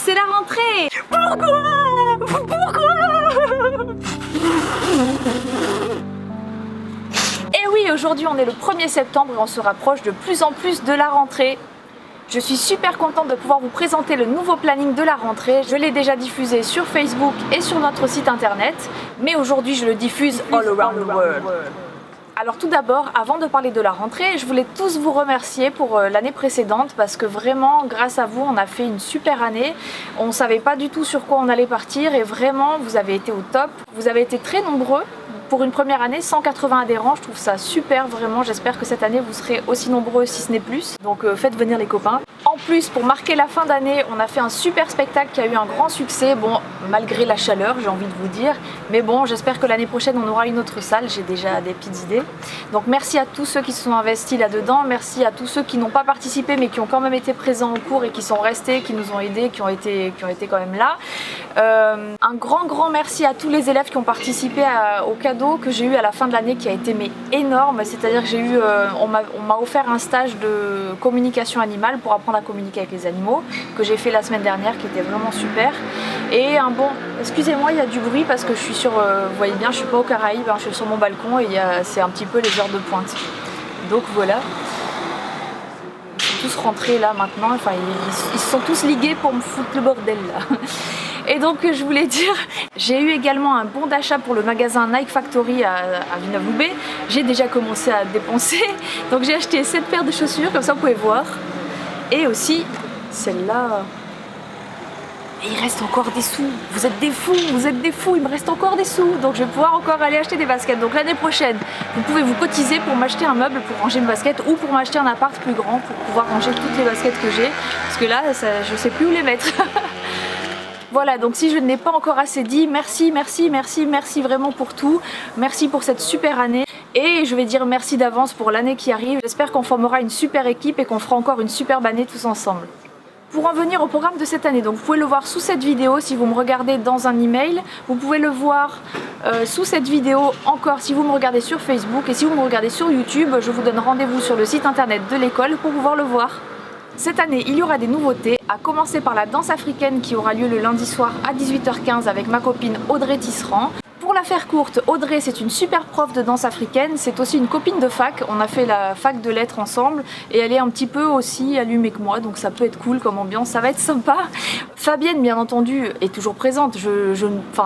c'est la rentrée. Pourquoi Et oui, aujourd'hui on est le 1er septembre et on se rapproche de plus en plus de la rentrée. Je suis super contente de pouvoir vous présenter le nouveau planning de la rentrée. Je l'ai déjà diffusé sur Facebook et sur notre site internet, mais aujourd'hui je le diffuse all around the world. Alors tout d'abord, avant de parler de la rentrée, je voulais tous vous remercier pour l'année précédente parce que vraiment, grâce à vous, on a fait une super année. On ne savait pas du tout sur quoi on allait partir et vraiment, vous avez été au top. Vous avez été très nombreux. Pour une première année, 180 adhérents, je trouve ça super, vraiment. J'espère que cette année, vous serez aussi nombreux, si ce n'est plus. Donc faites venir les copains. En plus, pour marquer la fin d'année, on a fait un super spectacle qui a eu un grand succès. Bon, malgré la chaleur, j'ai envie de vous dire. Mais bon, j'espère que l'année prochaine, on aura une autre salle. J'ai déjà des petites idées. Donc merci à tous ceux qui se sont investis là-dedans. Merci à tous ceux qui n'ont pas participé, mais qui ont quand même été présents au cours et qui sont restés, qui nous ont aidés, qui ont été quand même là. Un grand merci à tous les élèves qui ont participé au cadeau que j'ai eu à la fin de l'année qui a été énorme, c'est-à-dire que j'ai eu, on m'a offert un stage de communication animale pour apprendre à communiquer avec les animaux que j'ai fait la semaine dernière qui était vraiment super. Et excusez-moi, il y a du bruit parce que je suis sur, vous voyez bien, je suis pas aux Caraïbes, hein, je suis sur mon balcon et c'est un petit peu les heures de pointe. Donc voilà. Ils sont tous rentrés là maintenant, enfin ils se sont tous ligués pour me foutre le bordel là. Et donc je voulais dire, j'ai eu également un bon d'achat pour le magasin Nike Factory à Villeneuve-Loubet. J'ai déjà commencé à dépenser, donc j'ai acheté 7 paires de chaussures, comme ça vous pouvez voir. Et aussi celle-là. Et il reste encore des sous, vous êtes des fous, il me reste encore des sous. Donc je vais pouvoir encore aller acheter des baskets. Donc l'année prochaine, vous pouvez vous cotiser pour m'acheter un meuble pour ranger mes baskets ou pour m'acheter un appart plus grand pour pouvoir ranger toutes les baskets que j'ai. Parce que là, je sais plus où les mettre. Voilà, donc si je ne l'ai pas encore assez dit, merci vraiment pour tout. Merci pour cette super année. Et je vais dire merci d'avance pour l'année qui arrive. J'espère qu'on formera une super équipe et qu'on fera encore une superbe année tous ensemble. Pour en venir au programme de cette année, donc vous pouvez le voir sous cette vidéo si vous me regardez dans un email. Vous pouvez le voir sous cette vidéo encore si vous me regardez sur Facebook. Et si vous me regardez sur YouTube, je vous donne rendez-vous sur le site internet de l'école pour pouvoir le voir. Cette année, il y aura des nouveautés, à commencer par la danse africaine qui aura lieu le lundi soir à 18h15 avec ma copine Audrey Tisserand. Pour la faire courte, Audrey c'est une super prof de danse africaine, c'est aussi une copine de fac, on a fait la fac de lettres ensemble et elle est un petit peu aussi allumée que moi, donc ça peut être cool comme ambiance, ça va être sympa. Fabienne bien entendu est toujours présente,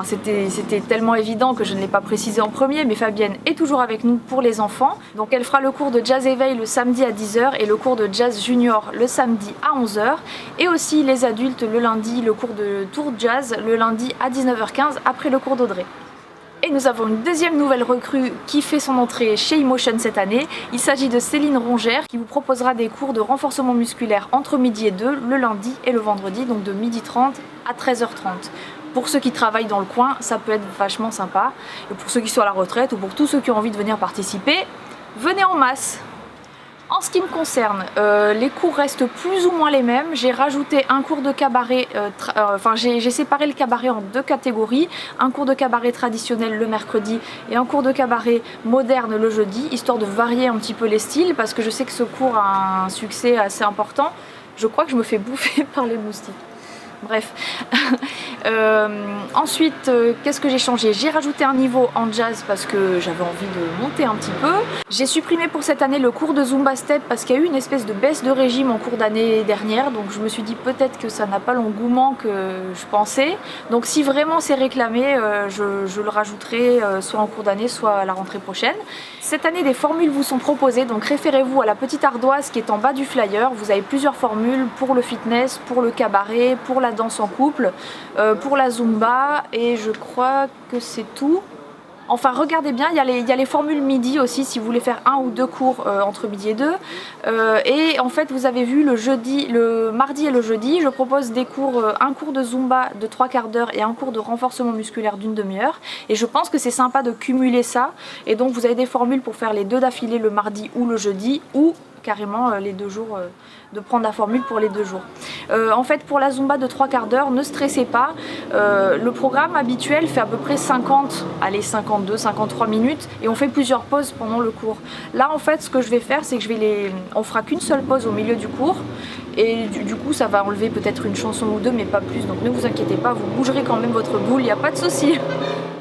c'était tellement évident que je ne l'ai pas précisé en premier, mais Fabienne est toujours avec nous pour les enfants. Donc elle fera le cours de jazz éveil le samedi à 10h et le cours de jazz junior le samedi à 11h et aussi les adultes le lundi, le cours de tour jazz le lundi à 19h15 après le cours d'Audrey. Et nous avons une deuxième nouvelle recrue qui fait son entrée chez Emotion cette année. Il s'agit de Céline Rongère qui vous proposera des cours de renforcement musculaire entre midi et 2 le lundi et le vendredi, donc de 12h30 à 13h30. Pour ceux qui travaillent dans le coin, ça peut être vachement sympa. Et pour ceux qui sont à la retraite ou pour tous ceux qui ont envie de venir participer, venez en masse. En ce qui me concerne, les cours restent plus ou moins les mêmes. J'ai rajouté un cours de cabaret, j'ai séparé le cabaret en 2 catégories. Un cours de cabaret traditionnel le mercredi et un cours de cabaret moderne le jeudi, histoire de varier un petit peu les styles parce que je sais que ce cours a un succès assez important. Je crois que je me fais bouffer par les moustiques. Bref. Ensuite, qu'est-ce que j'ai changé? J'ai rajouté un niveau en jazz parce que j'avais envie de monter un petit peu. J'ai supprimé pour cette année le cours de Zumba Step parce qu'il y a eu une espèce de baisse de régime en cours d'année dernière. Donc je me suis dit peut-être que ça n'a pas l'engouement que je pensais. Donc si vraiment c'est réclamé, je le rajouterai soit en cours d'année, soit à la rentrée prochaine. Cette année, des formules vous sont proposées. Donc référez-vous à la petite ardoise qui est en bas du flyer. Vous avez plusieurs formules pour le fitness, pour le cabaret, pour la danse en couple, pour la Zumba et je crois que c'est tout. Enfin regardez bien, il y a les formules midi aussi si vous voulez faire 1 ou 2 cours entre midi et 2. Et en fait vous avez vu le mardi et le jeudi, je propose des cours, un cours de Zumba de 3/4 d'heure et un cours de renforcement musculaire d'une demi-heure. Et je pense que c'est sympa de cumuler ça. Et donc vous avez des formules pour faire les 2 d'affilée le mardi ou le jeudi ou carrément les 2 jours, de prendre la formule pour les 2 jours. En fait, pour la Zumba de 3/4 d'heure, ne stressez pas. Le programme habituel fait à peu près 52, 53 minutes et on fait plusieurs pauses pendant le cours. Là, en fait, ce que je vais faire, c'est que on fera qu'une seule pause au milieu du cours et du coup, ça va enlever peut-être une chanson ou deux, mais pas plus. Donc ne vous inquiétez pas, vous bougerez quand même votre boule, il n'y a pas de souci.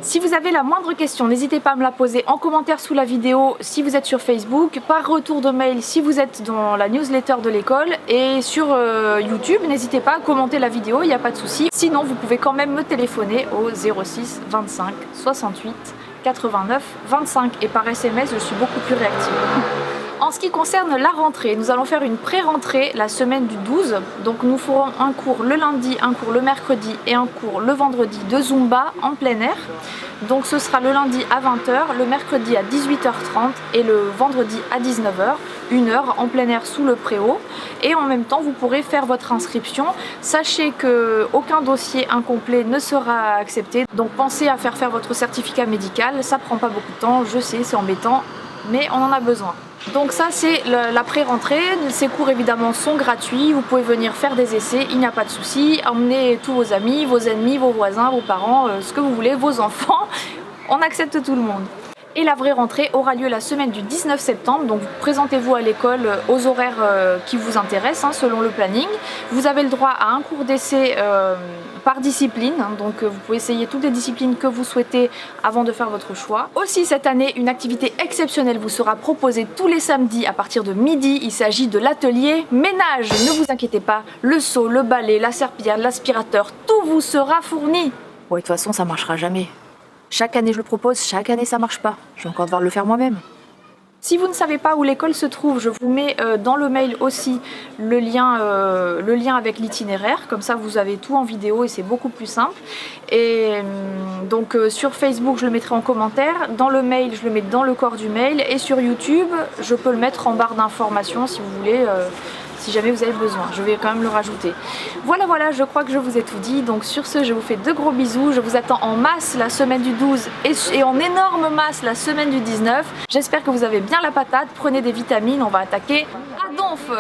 Si vous avez la moindre question, n'hésitez pas à me la poser en commentaire sous la vidéo si vous êtes sur Facebook, par retour de mail si vous êtes dans la newsletter de l'école et sur YouTube, n'hésitez pas à commenter la vidéo, il n'y a pas de souci. Sinon, vous pouvez quand même me téléphoner au 06 25 68 89 25 et par SMS, je suis beaucoup plus réactive. En ce qui concerne la rentrée, nous allons faire une pré-rentrée la semaine du 12. Donc nous ferons un cours le lundi, un cours le mercredi et un cours le vendredi de Zumba en plein air. Donc ce sera le lundi à 20 h, le mercredi à 18 h 30 et le vendredi à 19 h, 1 heure en plein air sous le préau. Et en même temps, vous pourrez faire votre inscription. Sachez qu'aucun dossier incomplet ne sera accepté. Donc pensez à faire votre certificat médical. Ça prend pas beaucoup de temps, je sais, c'est embêtant, mais on en a besoin. Donc ça c'est la pré-rentrée, ces cours évidemment sont gratuits, vous pouvez venir faire des essais, il n'y a pas de souci, emmenez tous vos amis, vos ennemis, vos voisins, vos parents, ce que vous voulez, vos enfants, on accepte tout le monde. Et la vraie rentrée aura lieu la semaine du 19 septembre, donc présentez-vous à l'école aux horaires qui vous intéressent, selon le planning. Vous avez le droit à un cours d'essai par discipline, donc vous pouvez essayer toutes les disciplines que vous souhaitez avant de faire votre choix. Aussi cette année, une activité exceptionnelle vous sera proposée tous les samedis à partir de midi. Il s'agit de l'atelier ménage. Ne vous inquiétez pas, le seau, le balai, la serpillière, l'aspirateur, tout vous sera fourni. Ouais, de toute façon, ça marchera jamais. Chaque année je le propose, chaque année ça marche pas. Je vais encore devoir le faire moi-même. Si vous ne savez pas où l'école se trouve, je vous mets dans le mail aussi le lien avec l'itinéraire. Comme ça vous avez tout en vidéo et c'est beaucoup plus simple. Et donc sur Facebook je le mettrai en commentaire. Dans le mail je le mets dans le corps du mail. Et sur YouTube je peux le mettre en barre d'informations si vous voulez. Si jamais vous avez besoin, je vais quand même le rajouter. Voilà, je crois que je vous ai tout dit. Donc sur ce, je vous fais de gros bisous. Je vous attends en masse la semaine du 12 et en énorme masse la semaine du 19. J'espère que vous avez bien la patate. Prenez des vitamines, on va attaquer à donf.